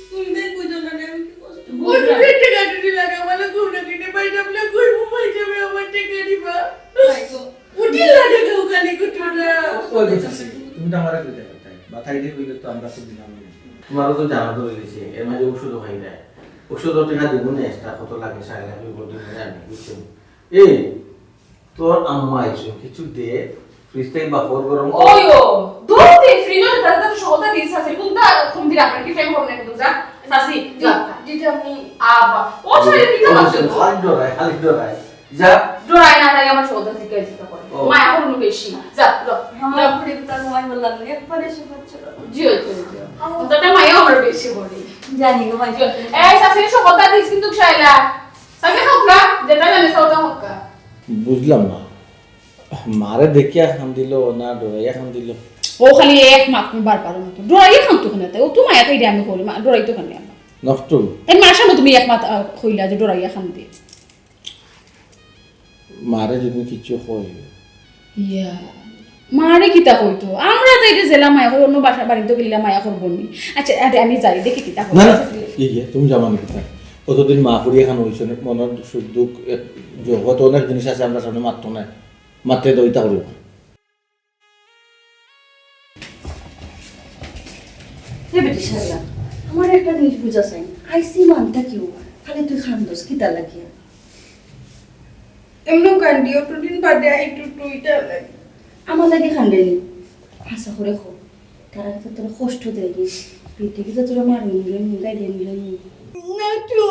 তুমি দেখ বুঝো না আমি কি কষ্ট ওষুধ টাকা টুটি লাগা বলে কোন কিনে পাইটা বলে কই মোবাইল যাবে আমার টাকা দিবা ভাই গো উঠি লাগে গো ওখানে কুটুরা ওই বলছি তুমি তো আমারে কইতে পারতে বাতাই দিয়ে কইলে তো আমরা তো দিলাম না তোমারও তো জানা ধরে দিয়েছে এর মাঝে ওষুধও খাই দেয় ওষুধও টাকা দিব না এক্সট্রা কত লাগে 4 লাখ বলতে জানি বুঝছো এই তোর আম্মা আইছো কিছু দে ফ্রিজ থেকে বাপর গরম ওয়ো দোতে ফ্রিজে দাদা তো সহতা দিস আছে কোনটা কোন দিন আপনি কি টাইম হবে না কিন্তু যা সাসি যা দিতে আপনি আবা ও ছাড়ে দিতে পারছো তো খালি ডরায় যা ডরাই না তাই আমার সৌদা থেকে যেতে পারে ও। মায়া করুন বেশি যা লো আমার পুরি তার মোবাইল বললাম একবারে এসে পড়ছিল জিও জিও অন্তত মায়া আমার বেশি বলি জানি গো ভাই এই শাসির সৌদা দিস কিন্তু শাইলা সাকে হক্কা যেটা জানে সৌদা হক্কা বুঝলাম না মারে দেখিয়া খান দিল না ডরাইয়া খান দিল ও খালি এক মাত তুমি বারবার মতো ডরাই খান তো খানে ও তো মায়া কইরা আমি করি ডরাই তো খানে নষ্ট তাই মার সামনে তুমি এক মাত কইলা যে ডরাইয়া খান দি মারে যদি কিছু হয় ইয়া মারে কিতা কইতো আমরা তো এটা জেলা মায়া কই অন্য বাসা বাড়িতে গেলে মায়া করব নি আচ্ছা আরে আমি যাই দেখি কিতা কই না না ইয়ে তুমি যাবা নাকি তাই কতদিন মা ফুরি এখন হয়েছে মনের সুখ দুঃখ জগত অনেক জিনিস আছে আমরা সামনে মাত্র নাই মাত্রে দইতা করিব হে বেটি শালা আমার একটা জিনিস বুঝা চাই আইসি মানতা কিউ খালি তুই খান দোস কিতা লাগিয়া এমন কান্দিও দুদিন বাদে একটু টুইটা লাগে আমার লাগে খান্ডেনি হাসা করে খো তারা তো তোর কষ্ট দেয়নি পিঠে কি তো তোরা মারুন গাই দিয়ে নিলেন না তো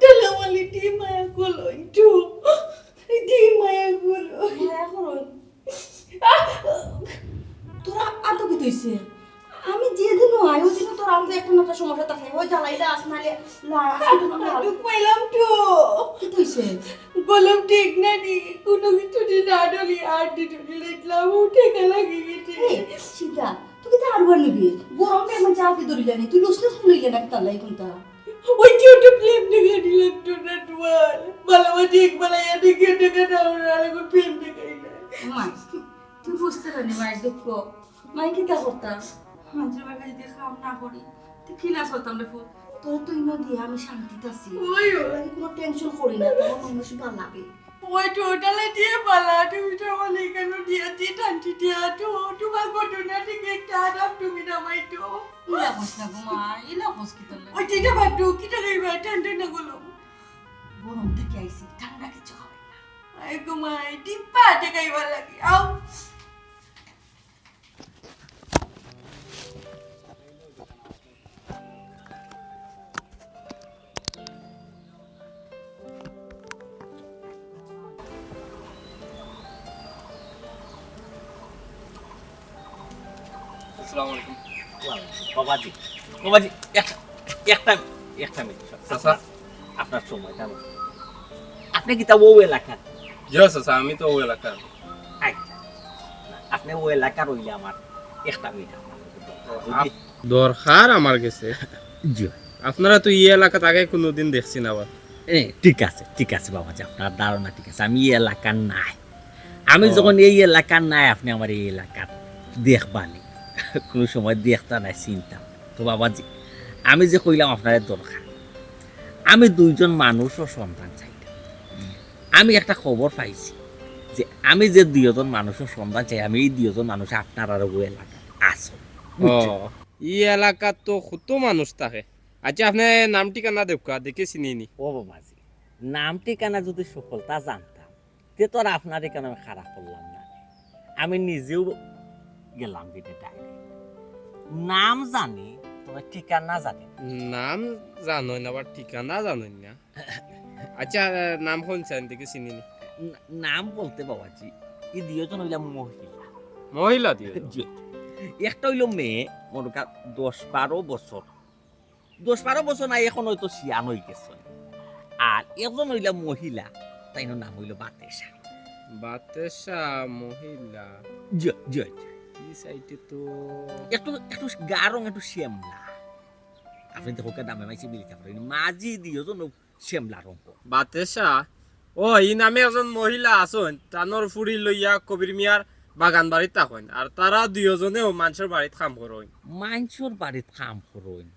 ডালামালি দি মায়া গুলো একটু দি মায়া গুলো মায়া করুন তোরা আত কি তুইছে আমি যেদিন আয়ো দিন তোর আমাদের একটা না একটা সমস্যা থাকে ওই জ্বালাইলে আসনালে দুঃখ পাইলাম তো কি তুইছে বললাম ঠিক না নি কোনো কিছু না ডলি আর দিতে লিখলাম উঠে গেল গিয়েছে সিধা তুই তো আর বার নিবি গরম টাইমে যাও কি ধরিলে নি তুই লুসলে শুনইলে না তালাই কোনটা ওই কি ওটা প্লেন দেখে দিলেন তো না তোমার ভালোবাসি একবার আয়া দেখে দেখে না আর একবার প্লেন দেখে মা তুই বুঝতে পারনি মায়ের দুঃখ মাই কি তা করতাম হাজির বাড়ি যদি খাম না করি তুই কি না চলতাম রে ফুল তোর তুই না দিয়ে আমি শান্তিতে আছি ওই আমি কোনো টেনশন করি না তোমার মানুষ ভালো লাগে ওই টোটালে দিয়ে পালা তুমি তো আমার এখানে দিয়ে দিয়ে টানছি দিয়ে তো তোমার ঘটনা থেকে একটা আরাম তুমি নামাই তো ইলা বস না গো মা ইলা বস কি তোর ওই যেটা বাটু কি টাকাই বা ঠান্ডা না গুলো গরম থেকে আইছি ঠান্ডা কিছু খাবে না আই গো মাই ডিপ্পা টাকাই বা লাগে আও আসসালামু আলাইকুম বাবাজি বাবাজি একটা একটা মিনিট চাচা আপনার সময় কেমন আপনি কি তা ও এলাকা জি চাচা আমি তো ওই এলাকার আচ্ছা আপনি ও এলাকার হইলে আমার একটা মিনিট দরকার আমার কাছে জি আপনারা তো এই এলাকাতে আগে কোনোদিন দেখছি না আবার ঠিক আছে বাবাজি আপনার ধারণা ঠিক আছে আমি এই এলাকার নাই আমি যখন এই এলাকার নাই আপনি আমার এই এলাকার দেখবানি কোনো সময় দেখতা নাই চিন্তা তো বাবাজি আমি যে কইলাম আপনার দরকার আমি দুইজন মানুষও সন্তান চাইতাম আমি একটা খবর পাইছি যে আমি যে দুইজন মানুষের সন্তান চাই আমি এই দুইজন মানুষ আপনার আর ওই এলাকায় আসো এই এলাকাত তো কত মানুষ থাকে আচ্ছা আপনি নাম ঠিকানা দেখা দেখে চিনি নি ও বাবাজি নাম ঠিকানা যদি সফলতা জানতাম তে তো আর আপনার এখানে আমি খারাপ করলাম না আমি নিজেও গেলাম বিটে ডাইরেক্ট নাম জানি তবে ঠিকানা জানি না। নাম জানো না আবার ঠিকানা জানো না আচ্ছা নাম শুনছেন দেখে চিনি নি নাম বলতে বাবাজি এই দুইজন হইলাম মহিলা মহিলা দিয়ে জি। একটা হইল মেয়ে মনে কর 10-12 বছর 10-12 বছর নাই এখন হয়তো সিয়ান হয়ে গেছে আর একজন হইলাম মহিলা তাই নাম হইল বাতেশা বাতেশা মহিলা জি জি এই সাইডে তো একটু একটু গারং একটু শ্যামলা আপনি তো হোকে নামে মাইছি মিলতে পারেন মাঝি দুইজন শ্যামলা রঙ বাতেশা ও এই নামে একজন মহিলা আছেন টানোর ফুরি লইয়া কবির মিয়ার বাগান বাড়িত থাকেন আর তারা দুইজনেও মানুষের বাড়িত কাম করেন মানুষের বাড়িত কাম করইন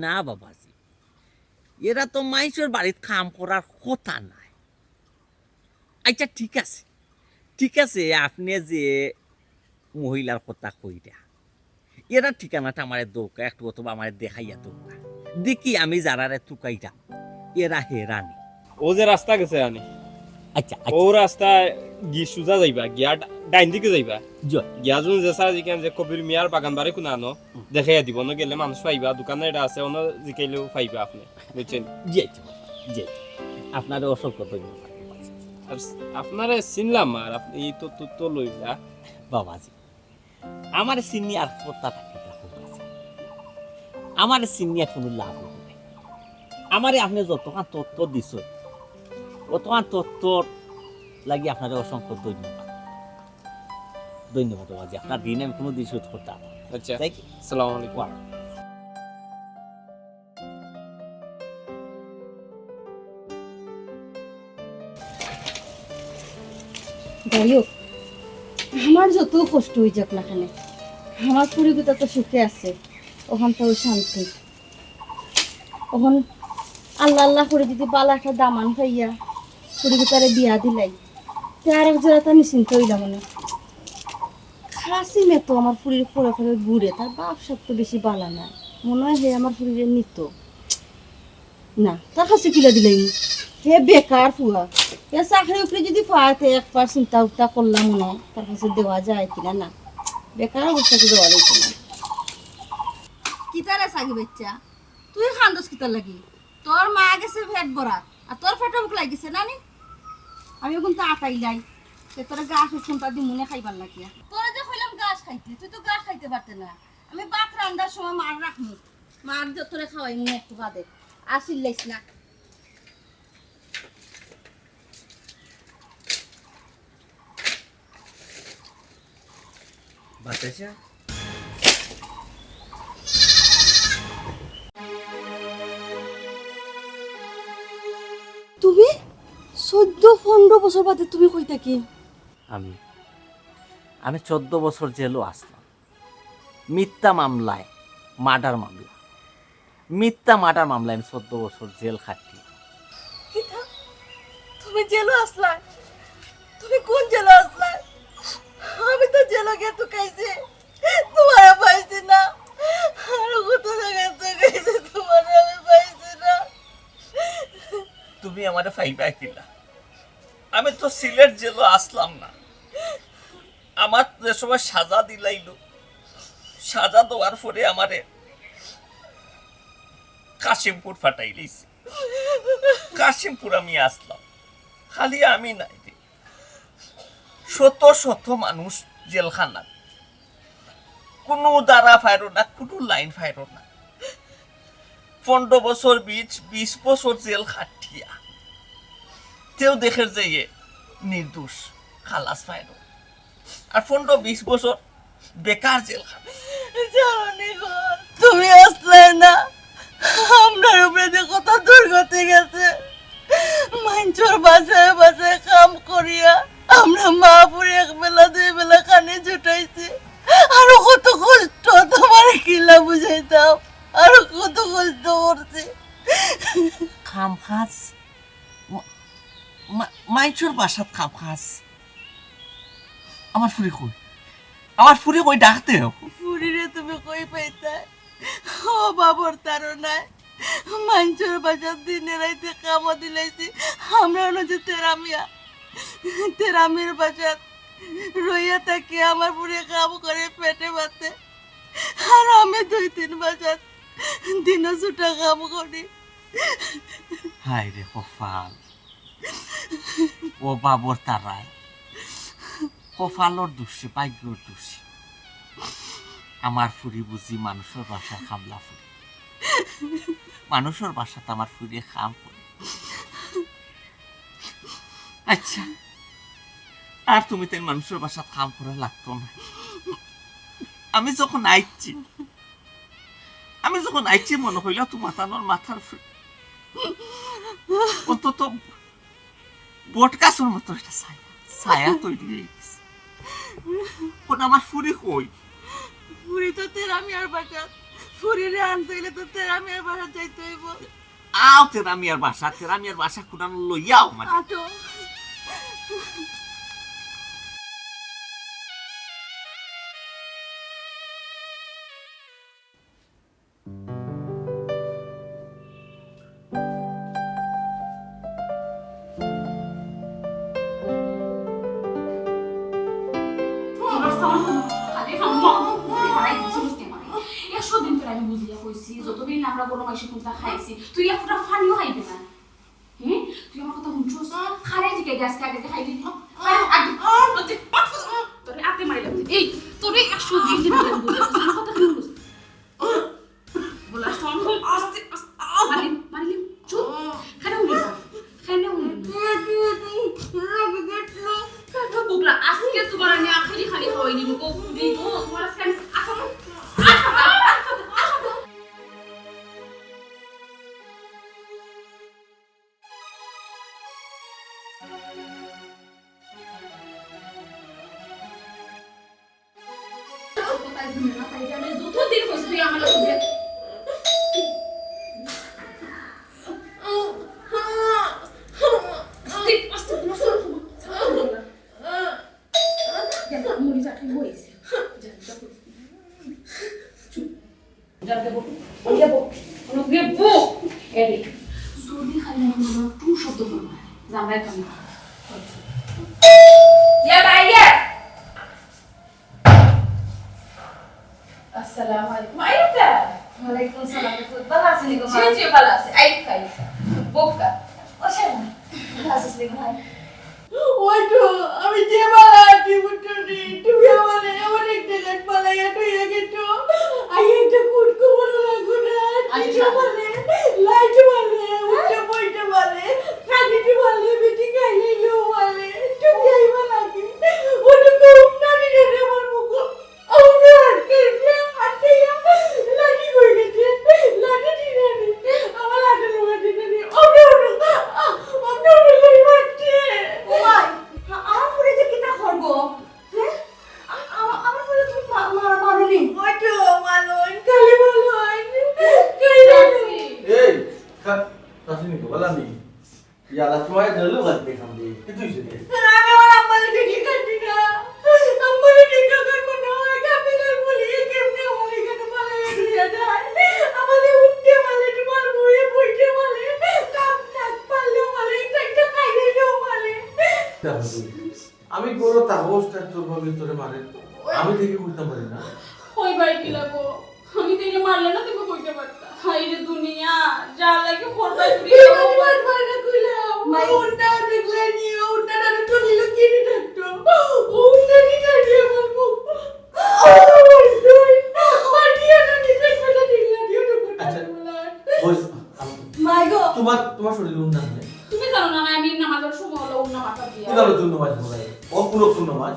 না বাবাজি এরা তো মানুষের বাড়িত কাম করার কথা নাই আচ্ছা ঠিক আছে আপনি যে মহিলার কথা কইরা এরা ঠিকানাটা আমার দৌকা একটু অথবা আমার দেখাইয়া দৌকা দেখি আমি যারারে তুকাইটা এরা হেরানি ও যে রাস্তা গেছে আনি আচ্ছা ও রাস্তা সুজা যাইবা গিয়া ডাইন দিকে যাইবা জয় গিয়া যোন যে সারা জিকেন যে কবির মিয়ার বাগান বাড়ি কোনা আনো দেখাইয়া দিব না গেলে মানুষ পাইবা দোকানে এটা আছে অন্য জিকাইলেও পাইবা আপনি বুঝছেন জি জি আপনারে অসংখ্য ধন্যবাদ আর আপনারে চিনলাম আর আপনি তো তো লইলা বাবাজি। আমার চিনি আর কথাটা কিটা আছে, আমার চিনিয়া কোনো লাভ নাই। আমারে আপনি যতক্ষণ তথ্য দিছ অতক্ষণ তথ্যর লাগি আপনারে অসংখ্য ধন্যবাদ। ধন্যবাদ বাবাজি, আপনার দিন আমি কোনো দিন শোধ করতাম। আচ্ছা, তাই কি? আসসালামু আলাইকুম। যাই হোক, আমার যত কষ্ট হয়ে যাক না কেন, আমার পরিবেতা তো সুখে আছে, ওখান তো শান্তি। ওখান আল্লাহ আল্লাহ করে যদি বালা একটা দামান পাইয়া পরিবেতারে বিয়া দিলাই, তে আর এক জোড়া তো নিশ্চিন্ত হইলাম মনে। খাসি মে তো আমার পুরীর পরে পরে ঘুরে, তার বাপ সব তো বেশি বালা না, মনে হয় হে আমার পুরীরে নিত না, তার কাছে কিলা দিলাই হে বেকার ফুয়া। এ চাকরি উপরে যদি পাতে একবার চিন্তা উত্তা করলাম মনে হয় তার কাছে দেওয়া যায় কিনা, না বেকার অবস্থাতে দেওয়া যায় কিনা। কিতারে চাকি বাচ্চা তুই খান্দস কিতার লাগি, তোর মা গেছে পেট ভরা আর তোর পেটে বুক লাগিছে না নি। আমি এখন তো আটাই লাই তোর গাছ শুনতা দি মনে খাইবার লাগিয়া, তোরা যে কইলাম গাছ খাইতে, তুই তো গাছ খাইতে পারতে না। আমি বাত রান্দার সময় মার রাখনি, মার তোরে খাওয়াই মনে একটু বাদে আসিল লাইস না। বাতাসা তুমি 14-15 বছর বাদে তুমি কই থাকি? আমি 14 বছর জেলও আসলাম, মিথ্যা মামলায়, মার্ডার মামলা, মিথ্যা মার্ডার মামলায় আমি 14 বছর জেল খাটি। তুমি জেলো আসলা? তুমি কোন জেলো আসলা? আমি তো জেলো গে তো খাইছি, তোমার পাইছি না। আর কত জায়গা তো খাইছি, তোমার আমি পাইছি না। তুমি আমারে ফাইবা কিলা? আমি তো সিলেট জেলও আসলাম না, আমার যে সময় সাজা দিলাইলো, সাজা দেওয়ার পরে আমারে কাশিমপুর ফাটাই লইছে। কাশিমপুর আমি আসলাম, খালি আমি নাই, শত শত মানুষ জেলখানা, কোনো দ্বারা ফাইরো না, কোনো লাইন ফাইরো না। 15 বছর 20 বছর জেল খাটিয়া তেও দেখে যে নির্দোষ খালাস ফাইরো, আর 15-20 বছর বেকার জেল খাটা। তুমি আসলে না, আপনার উপরে যে কত দুর্গতি গেছে। মাঞ্চর বাসায় বাসায় কাম করিয়া আমরা মা পুরি এক বেলা 2 বেলা খানে জুটাইছি। আরো কত কষ্ট তোমার কিলা বুঝাইতাম, আরো কত কষ্ট করছি। খাম খাস মাইচুর বাসাত খাম খাস, আমার ফুরি কই, আমার ফুরি কই ডাকতে পুরীরে তুমি কই পাইতা? ও বাবর তারও নাই, মাঞ্চর বাসার দিনে রাইতে কামা দিলাইছি। আমরা হলো যে তেরামির বাসাত রইয়া থাকি, আমার পুরে কাম করে পেটে বাতে। আর আমি 2-3 বাসাত দিনে ছুটা কাম করি। হাই রে কপাল, ও বাবর তারাই কপালর দোষে, ভাগ্যর দোষে আমার ফুরি বুঝি মানুষের বাসা খামলা ফুরি, মানুষের বাসাতে আমার ফুরিয়ে খাম করে। আচ্ছা, আর তুমি তাই মানুষের বাসাত খাম করা লাগতো না। আমি যখন আইছি মনে হইল তোমার মাথার অন্তত বট গাছের মতো একটা ছায়া তৈরি হয়ে গেছে। আমার ফুরি কই? পুরি তো তেরামিয়ার বাসাত, পুরীরে আনতে হইলে তো তেরামিয়ার বাসাত যাইতে হইব। আও তেরামিয়ার বাসা কুড়ানো লইয়াও মানে। আটো যতদিন আমরা কোনো মাসে কোনটা খাইছি, তুই একটা ফানিও খাইবে না। হ্যাঁ, তুই আমার থেকে গ্যাস খাই খাইলি তোরে আতে মারিলাম এই তোরে 100 দিন দিন কথা কি বলছিস বলা সন আস্তে আস্তে মারিলি চুপ খানা উনি কাটো বুকলা আজকে তোমার আমি আখেরি খালি হইনি মুকো দিব তোমার আজকে আমি Assalamualaikum. Aida. Waalaikumsalam. Balas ni ko. Cici balas. Ay kay. Boka. O siya. Balas ni ko. Waduh, আমি যে বালাটি বুটুনি তুমি আমার একটা গান পালাইয়া তুইয়া গেছো আই একটা কুটকো বড় লাগো না আচ্ছা বলে লাইট বলে উঠে বইতে বলে কাটিতে বলে বেটি খাইলে লো বলে তুমি আইবা লাগে ওটা কোন নানি রে আমার মুখ আমরা কেনা আটিয়া লাগি কই গেছে লাগি দিনে আমার লাগে লাগি দিনে ওরে লাগি মারছে ওই আমার ফুলে যে কিটা করব হ্যাঁ আমার ফুলে তুমি মারনি ওটো মালন কালি মালন কই এই তাসিনি তো বলা নি ইয়ালা তোমায় জলু লাগবে খামদি কি তুই শুনে আমি আমার আম্মালে দেখি কাটি না আম্মালে দেখি করব না কাপিলে বলি কেমনে বলি কেন বলে দিয়া যায় আমালে উঠতে বলে তোমার বইয়ে বইতে বলে কাপ নাক পারলে বলে একটা খাইলে লো বলে আমি বড় তাহসটা তোর ভাবে তোরে মারে আমি দেখে করতে পারি না কই ভাই কি লাগো আমি তেরে মারলে না তুমি কইতে পারতা হাই রে দুনিয়া যা লাগে করবাই তুই আমার মারা কইলা ওটা দেখলে নি ওটা না তো নিল কি নি ডাক্তার ওটা নি ডাক্তার আমার মুখ মারিয়া না নিতে কথা দিলা দিও তো আচ্ছা কথা বল মাই গো তোমার শরীরে উন্না নেই তুমি জানো না আমি নামাজের সময় হলো উন্না মাথা দিয়া কি জানো তুমি নামাজ পড়াই ও পুরো কোন নামাজ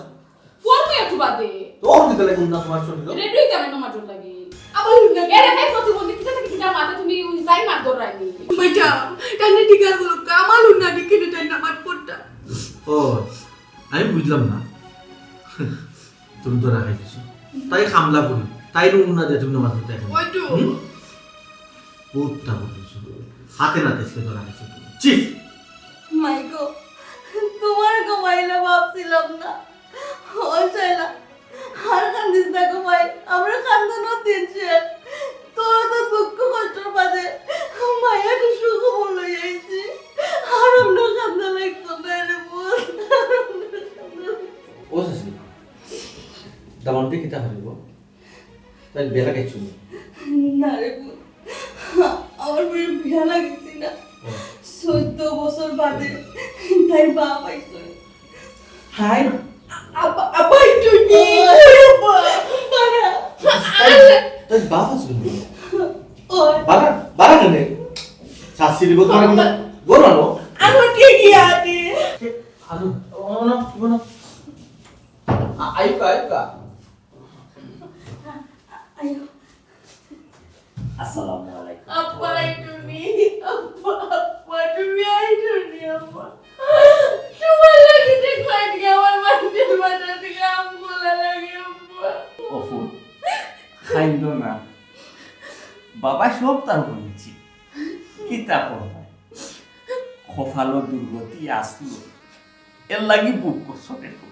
পড়বে একটু বাদে তোর দিতে লাগে উন্না তোমার শরীরে রেডি কেন নামাজ লাগে আবার উন্না এরে ভাই প্রতিবন্ধী কিটা থেকে কিটা মাথা তুমি যাই মার দরাইনি বেটা টানে টিকা গুলো কামাল উন্না দিকে টানে নামাজ পড়তা ও আমি বুঝলাম না তুমি তো রাখাই দিছো তাই খামলা করি তাই উন্না দিয়ে তুমি নামাজ পড়তে এখন ওইটু বুঝতা বুঝছো হাতে নাতে ছিল তো রাখাইছো তুমি চিফ মাই গো তোমার ঘুমাইলে ভাবছিলাম না ও চাইলা আর কান্দিস না ঘুমাই আমরা কান্দনও দিনছে তোরা তো দুঃখ কষ্টর মাঝে মায়া তো সুখ বলে যাইছি আর আমরা কান্দা লাগতো না রে বোন ও সাসি দামনতে কিতা হইব তাই বেলা গেছো না রে বোন আমার বিয়া লাগছি না 14 বছর বাদে তাই বাপ আইছে হাই আপা একটু নি বারা তাই বাবা শুনবি ওই বারা কেনে শাস্তি দিব তোমার কিনা গোরানো আমার কে গিয়া দে আলু ওনা ওনা আইকা আয়ো আসসালামু আলাইকুম আপা একটু নি আপা তুমি আইতো নি আপা তোমার লাগে দেখলাই কি আমার মাটির মাথা থেকে আম গোলা লাগে আপা অফু খাইল না বাবা সব তার বলেছি কিতা করবা খোফালো দুর্গতি আসলো এর লাগি বুক করছো দেখো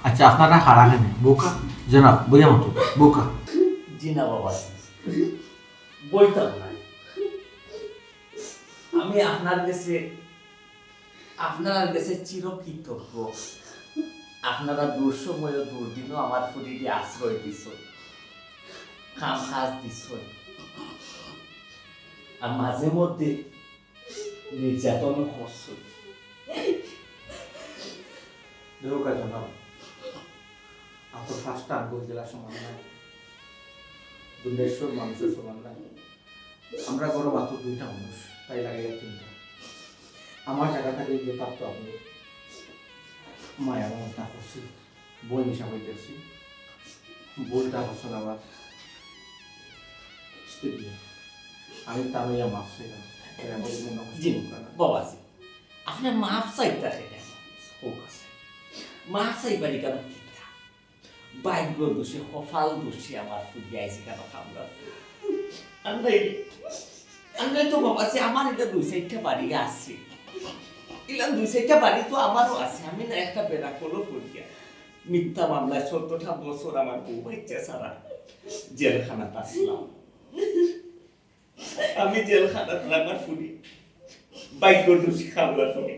আচ্ছা আপনারা হারা কেন বোকা জনাব বুঝা মতো বোকা জি না বাবা বলতাম না আমি আপনার কাছে চিরকৃতজ্ঞ আপনারা দূর সময় দুর্দিনও আমার শরীরে আশ্রয় দিছ কাম কাজ দিছ আর মাঝে মধ্যে নির্যাতন করছো দেখো কাজ না আপনার ফার্স্টটা আঙ্গুল জেলা সমান নাই দুনিয়ার সব মানুষের সমান নাই আমরা বড় মাত্র 2টা মানুষ তাই লাগে 3টা আমার জায়গা থেকে যে পারতো আপনি মায়া মমতা করছি বই মিশা হইতেছি বইটা হচ্ছেন আবার আমি তামিয়া মারছি না জি বাবাজি আপনার মাফ চাইতে সেটা হোক আছে মাফ চাইবারি কেন চিন্তা ভাগ্য দোষী কপাল দোষী আমার ফুটি আইসি কেন খামরা আমরা তো বাবাজি আমার এটা 2-4টা বাড়ি আছে এগুলা 2-4টা বাড়ি তো আমারও আছে আমি না একটা বেড়া করলো ফুটিয়া মিথ্যা মামলায় 14টা বছর আমার বউ বাচ্চা ছাড়া জেলখানাতে আসলাম আমি জেলখানাতে আমার ফুটি ভাগ্য দোষী খামরা ফুটি